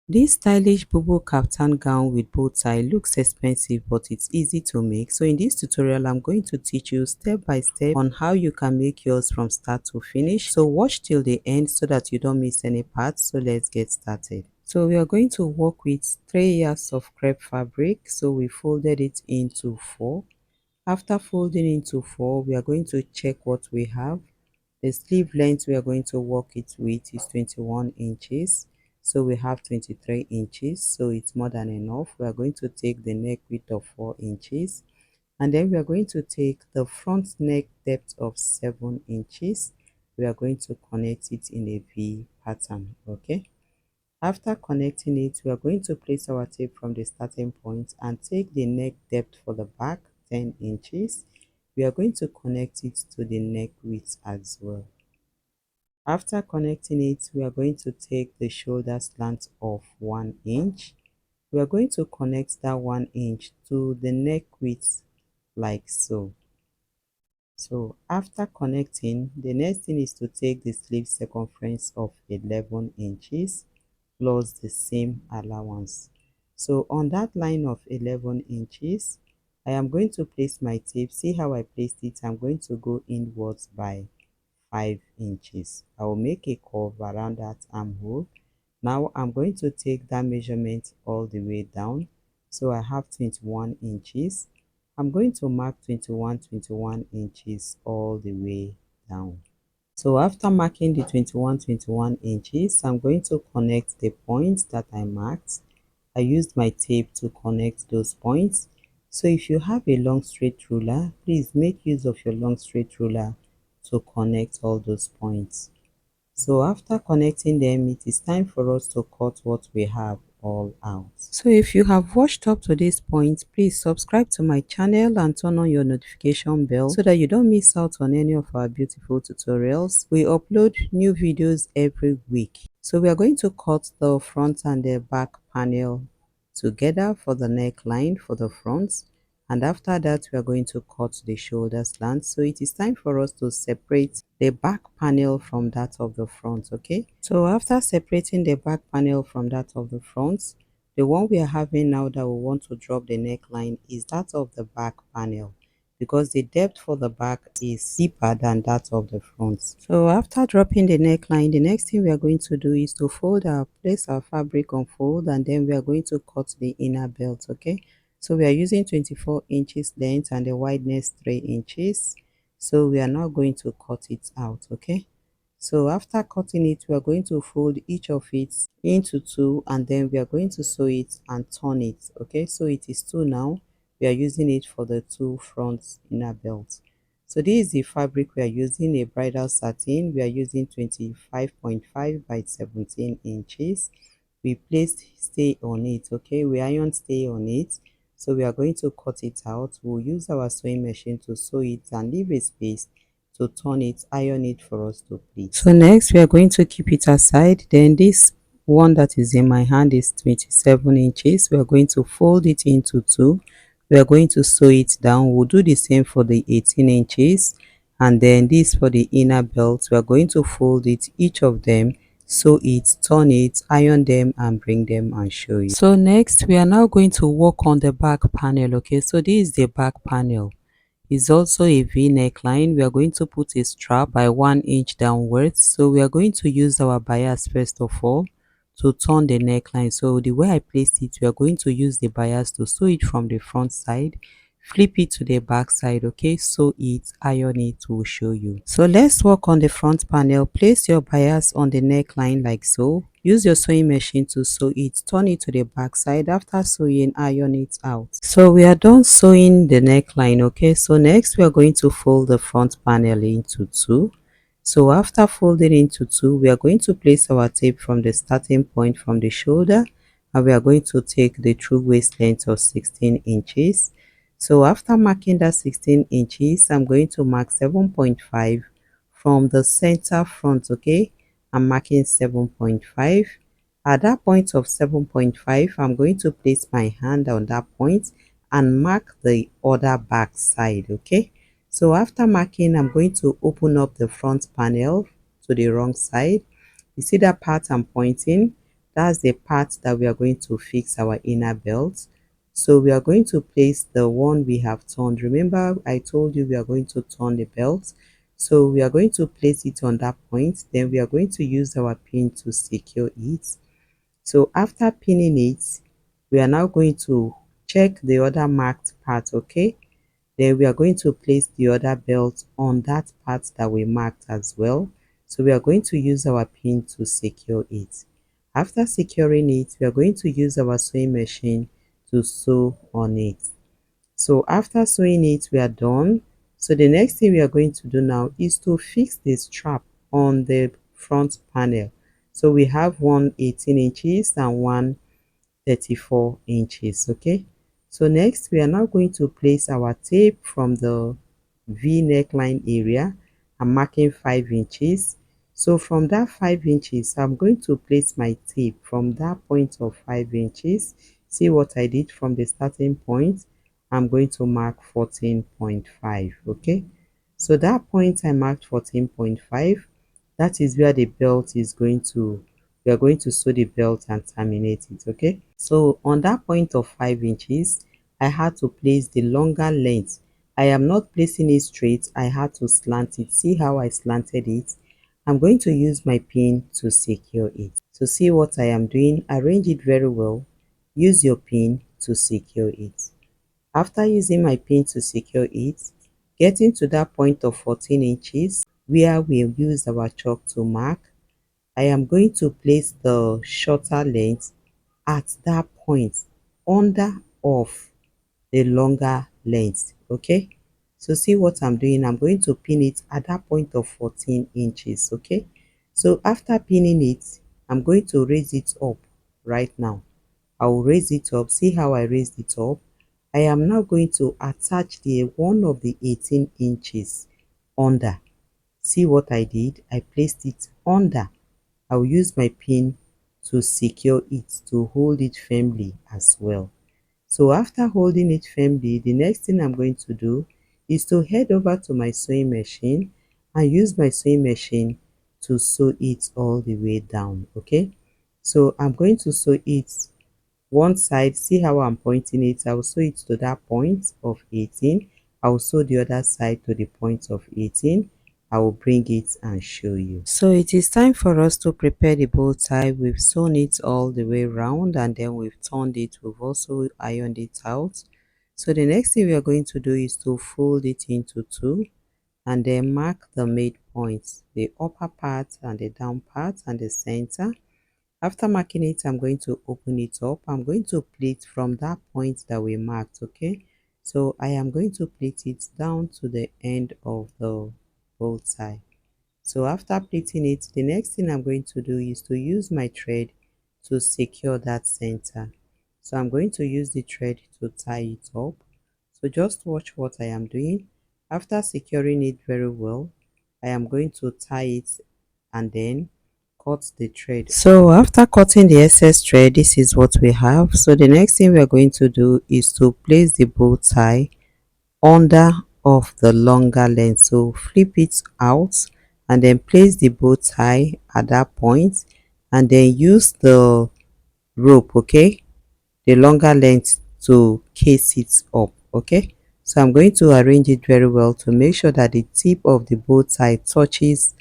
This stylish Bubu Kaftan gown with bow tie looks expensive, but it's easy to make. So in this tutorial, I'm going to teach you step by step on how you can make yours from start to finish. So watch till the end so that you don't miss any parts. So let's get started. So we are going to work with 3 yards of crepe fabric. So we folded it into 4. After folding into 4, we are going to check what we have. The sleeve length we are going to work it with is 21 inches. So we have 23 inches, so it's more than enough. We are going to take the neck width of 4 inches, and then we are going to take the front neck depth of 7 inches. We are going to connect it in a V pattern. Okay, after connecting it, we are going to place our tape from the starting point and take the neck depth for the back 10 inches. We are going to connect it to the neck width as well. After connecting it, we are going to take the shoulder slant of 1 inch. We are going to connect that 1 inch to the neck width like so. So after connecting, the next thing is to take the sleeve circumference of 11 inches plus the same allowance. So on that line of 11 inches, I am going to place my tape. See how I placed it? I'm going to go inwards by 5 inches. I will make a curve around that armhole. Now I'm going to take that measurement all the way down. So I have 21 inches. I'm going to mark 21 inches all the way down. So after marking the 21 inches, I'm going to connect the points that I marked. I used my tape to connect those points. So if you have a long straight ruler, please make use of your long straight ruler to connect all those points. So after connecting them, it is time for us to cut what we have all out. So if you have watched up to this point, please subscribe to my channel and turn on your notification bell so that you don't miss out on any of our beautiful tutorials. We upload new videos every week. So we are going to cut the front and the back panel together for the neckline for the front, and after that we are going to cut the shoulder slant. So it is time for us to separate the back panel from that of the front. Okay, so after separating the back panel from that of the front, the one we are having now that we want to drop the neckline is that of the back panel, because the depth for the back is deeper than that of the front. So after dropping the neckline, the next thing we are going to do is to place our fabric on fold, and then we are going to cut the inner belt. Okay, so we are using 24 inches length and the wideness 3 inches. So we are now going to cut it out. Okay, so after cutting it, we are going to fold each of it into 2, and then we are going to sew it and turn it. Okay, so it is 2 now. We are using it for the 2 front inner belts. So this is the fabric we are using, a bridal satin. We are using 25.5 by 17 inches. We placed stay on it. Okay, we iron stay on it. So we are going to cut it out. We'll use our sewing machine to sew it and leave a space to turn it, iron it for us to pleat. So next we are going to keep it aside. Then this one that is in my hand is 27 inches. We are going to fold it into 2. We are going to sew it down. We'll do the same for the 18 inches, and then this for the inner belt. We are going to fold it, each of them, sew it, turn it, iron them, and bring them and show you. So next we are now going to work on the back panel. Okay, so this is the back panel. It's also a V neckline. We are going to put a strap by 1 inch downwards. So we are going to use our bias first of all to turn the neckline. So the way I placed it, we are going to use the bias to sew it from the front side, flip it to the back side. Okay, sew it, iron it, will show you. So let's work on the front panel. Place your bias on the neckline like so. Use your sewing machine to sew it, turn it to the back side. After sewing, iron it out. So we are done sewing the neckline. Okay, so next we are going to fold the front panel into 2. So after folding into 2, we are going to place our tape from the starting point from the shoulder, and we are going to take the true waist length of 16 inches. So after marking that 16 inches, I'm going to mark 7.5 from the center front. Okay, I'm marking 7.5. At that point of 7.5, I'm going to place my hand on that point and mark the other back side. Okay, so after marking, I'm going to open up the front panel to the wrong side. You see that part I'm pointing? That's the part that we are going to fix our inner belt. So we are going to place the one we have turned. Remember, I told you we are going to turn the belt. So we are going to place it on that point. Then we are going to use our pin to secure it. So after pinning it, we are now going to check the other marked part, okay? Then we are going to place the other belt on that part that we marked as well. So we are going to use our pin to secure it. After securing it, we are going to use our sewing machine to sew on it. So after sewing it, we are done. So the next thing we are going to do now is to fix the strap on the front panel. So we have one 18 inches and one 34 inches. Okay, so next we are now going to place our tape from the V neckline area. I'm marking 5 inches. So from that 5 inches, I'm going to place my tape from that point of 5 inches. See what I did from the starting point. I'm going to mark 14.5. Okay, so that point I marked 14.5. That is where the belt is going to, we are going to sew the belt and terminate it. Okay, so on that point of 5 inches, I had to place the longer length. I am not placing it straight, I had to slant it. See how I slanted it? I'm going to use my pin to secure it. So see what I am doing, arrange it very well. Use your pin to secure it. After using my pin to secure it, getting to that point of 14 inches where we use our chalk to mark, I am going to place the shorter length at that point under of the longer length. Okay, so see what I'm doing, I'm going to pin it at that point of 14 inches. Okay, so after pinning it, I'm going to raise it up. Right now I will raise it up. See how I raised it up? I am now going to attach the one of the 18 inches under. See what I did? I placed it under. I will use my pin to secure it, to hold it firmly as well. So after holding it firmly, the next thing I'm going to do is to head over to my sewing machine and use my sewing machine to sew it all the way down. Okay, so I'm going to sew it one side. See how I'm pointing it? I will sew it to that point of 18. I will sew the other side to the point of 18. I will bring it and show you. So it is time for us to prepare the bow tie. We've sewn it all the way around and then we've turned it. We've also ironed it out. So the next thing we are going to do is to fold it into two and then mark the midpoints, the upper part and the down part and the center. After marking it, I'm going to open it up. I'm going to pleat from that point that we marked. Okay, so I am going to pleat it down to the end of the bow tie. So after pleating it, the next thing I'm going to do is to use my thread to secure that center. So I'm going to use the thread to tie it up. So just watch what I am doing. After securing it very well, I am going to tie it and then cut the thread. So after cutting the excess thread, this is what we have. So the next thing we are going to do is to place the bow tie under of the longer length. So flip it out and then place the bow tie at that point and then use the rope, okay, the longer length, to case it up. Okay, so I'm going to arrange it very well to make sure that the tip of the bow tie touches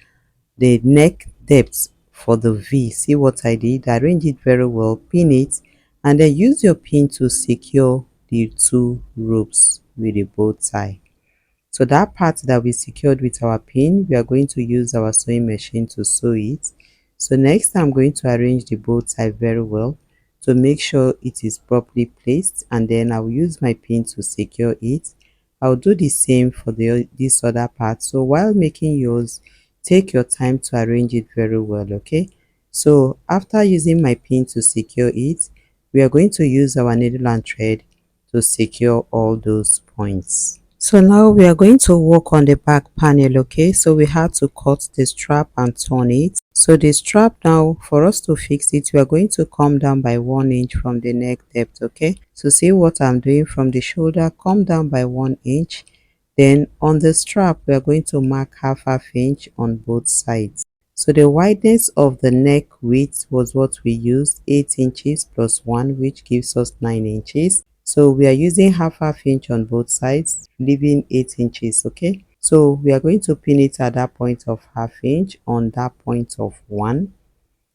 the neck depth for the V. See what I did? Arrange it very well, pin it, and then use your pin to secure the two ropes with the bow tie. So that part that we secured with our pin, we are going to use our sewing machine to sew it. So next I'm going to arrange the bow tie very well to make sure it is properly placed, and then I'll use my pin to secure it. I'll do the same for this other part. So while making yours, take your time to arrange it very well. Okay, so after using my pin to secure it, we are going to use our needle and thread to secure all those points. So now we are going to work on the back panel. Okay, so we had to cut the strap and turn it. So the strap, now for us to fix it, we are going to come down by 1 inch from the neck depth. Okay, so see what I'm doing, from the shoulder come down by 1 inch. Then on the strap we are going to mark half inch on both sides. So the wideness of the neck width was what we used, 8 inches plus 1, which gives us 9 inches. So we are using half inch on both sides, leaving 8 inches, okay? So we are going to pin it at that point of half inch on that point of 1.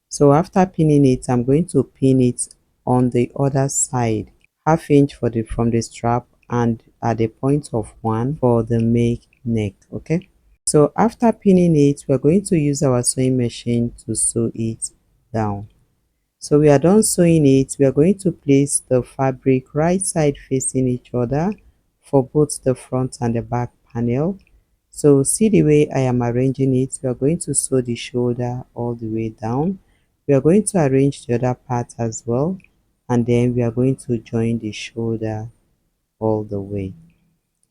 So after pinning it, I'm going to pin it on the other side, half inch for the from the strap and at the point of 1 for the make neck, okay? So after pinning it, we're going to use our sewing machine to sew it down. So we are done sewing it. We are going to place the fabric right side facing each other for both the front and the back panel. So see the way I am arranging it. We are going to sew the shoulder all the way down. We are going to arrange the other part as well, and then we are going to join the shoulder all the way.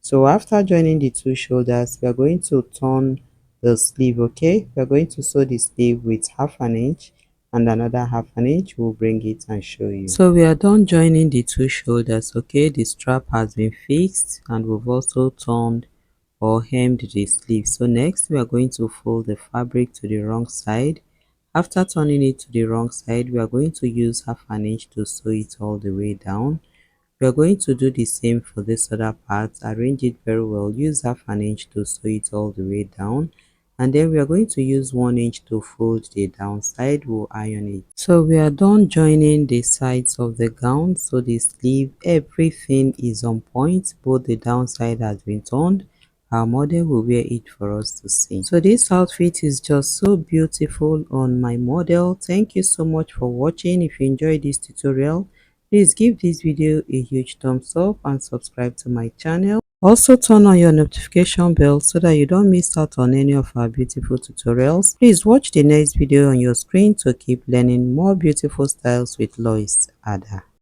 So after joining the two shoulders, we are going to turn the sleeve, okay? We are going to sew the sleeve with half an inch and another half an inch. We'll bring it and show you. So we are done joining the two shoulders, okay? The strap has been fixed and we've also turned or hemmed the sleeve. So next we are going to fold the fabric to the wrong side. After turning it to the wrong side, we are going to use half an inch to sew it all the way down. We are going to do the same for this other part. Arrange it very well. Use half an inch to sew it all the way down, and then we are going to use 1 inch to fold the downside. We'll iron it. So we are done joining the sides of the gown. So the sleeve, everything is on point. Both the downside has been turned. Our model will wear it for us to see. So this outfit is just so beautiful on my model. Thank you so much for watching. If you enjoyed this tutorial, please give this video a huge thumbs up and subscribe to my channel. Also turn on your notification bell so that you don't miss out on any of our beautiful tutorials. Please watch the next video on your screen to keep learning more beautiful styles with Lois Addah.